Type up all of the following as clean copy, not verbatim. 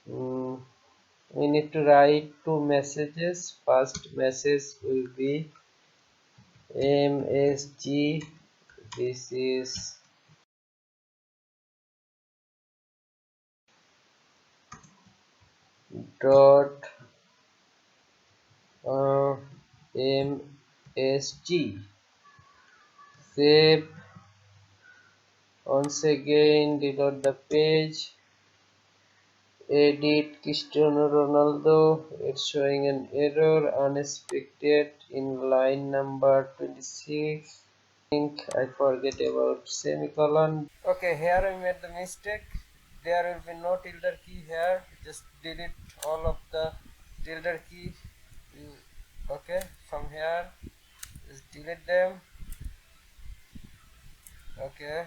Mm, we need to write two messages. First message will be msg. This is dot msg. Save. Once again reload the page. Edit Cristiano Ronaldo. It's showing an error unexpected in line number 26. I forget about semicolon. Okay, here I made the mistake. There will be no tilde key here. Just delete all of the tilde key. Okay, from here, just delete them. Okay,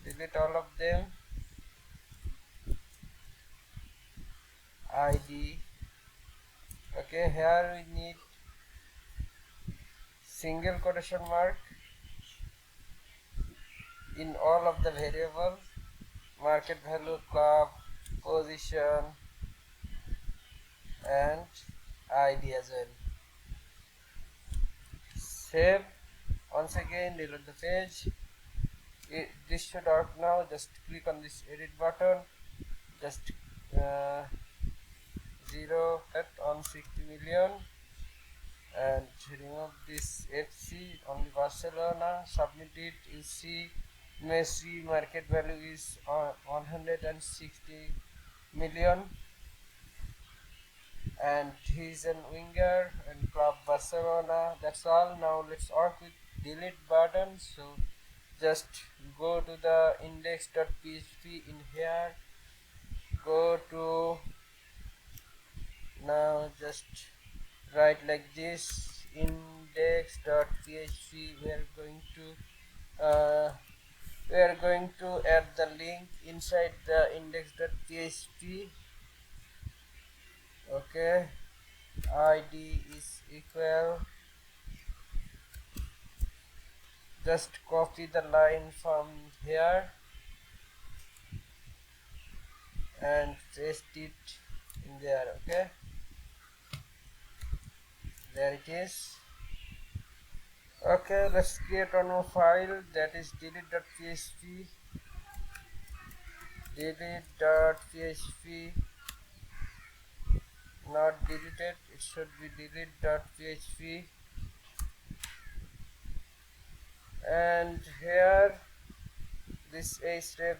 delete all of them. ID. Okay, here we need single quotation mark in all of the variables, market value, club, position, and ID as well. Save. Once again reload the page. This should work now. Just click on this edit button. Just 0 on 60 million and remove this FC, only Barcelona. Submit it. You see Messi market value is 160 million and he's an winger and club Barcelona. That's all. Now let's work with delete button. So just go to the index.php in here, go to, now just write like this, index.php. we are going to add the link inside the index.php. Okay, id is equal, just copy the line from here and paste it in there. Okay, there it is. Okay, let's create one more file, that is delete.php. delete.php, not deleted, it should be delete.php. And here this step,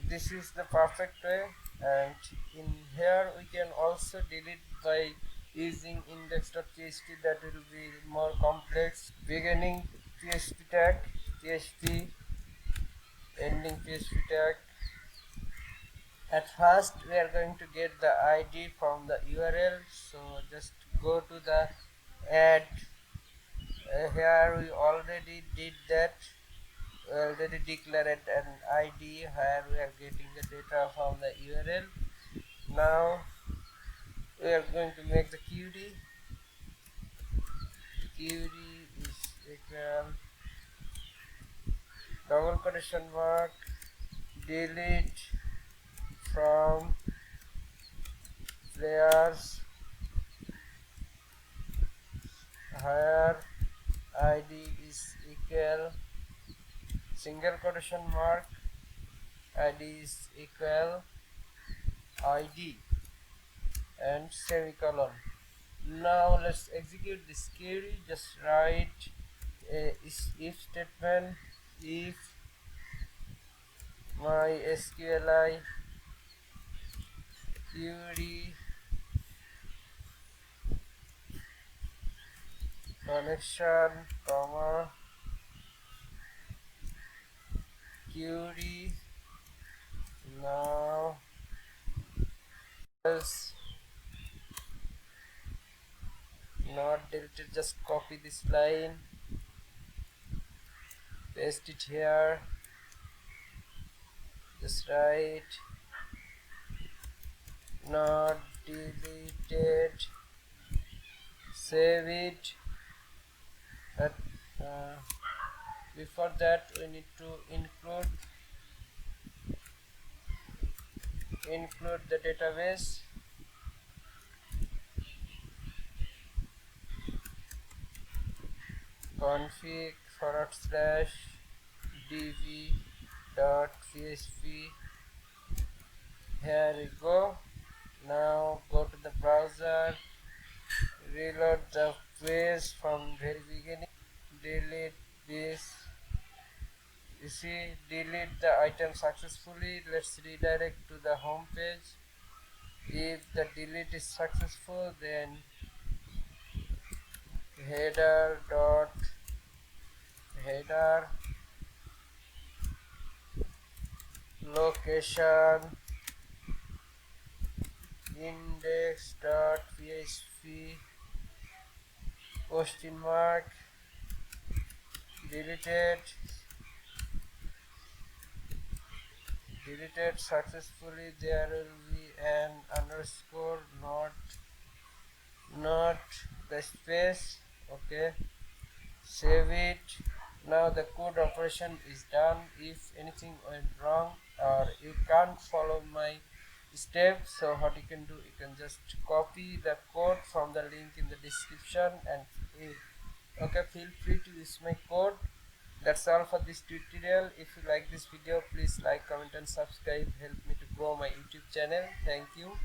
this is the perfect way. And in here we can also delete by using index.php, that will be more complex. Beginning PHP tag, PHP, ending PHP tag. At first we are going to get the ID from the URL, so just go to the add. Here we already did that. We already declared an ID where we are getting the data from the URL. Now we are going to make the query. Query is equal double quotation mark delete from players where ID is equal single quotation mark ID is equal ID and semicolon. Now let's execute this query. Just write a if statement, if MySql query connection comma query. Now let's not deleted, just copy this line, paste it here, just write not deleted, save it at, uh, before that we need to include the database. Config / dv dot php. Here we go. Now go to the browser, reload the page from very beginning, delete this. You see, delete the item successfully. Let's redirect to the home page. If the delete is successful, then header location index.php question mark deleted successfully. There will be an underscore, not the space. Okay, save it. Now the code operation is done. If anything went wrong or you can't follow my steps, so what you can do, you can just copy the code from the link in the description and okay, feel free to use my code. That's all for this tutorial. If you like this video, please like, comment and subscribe. Help me to grow my YouTube channel. Thank you.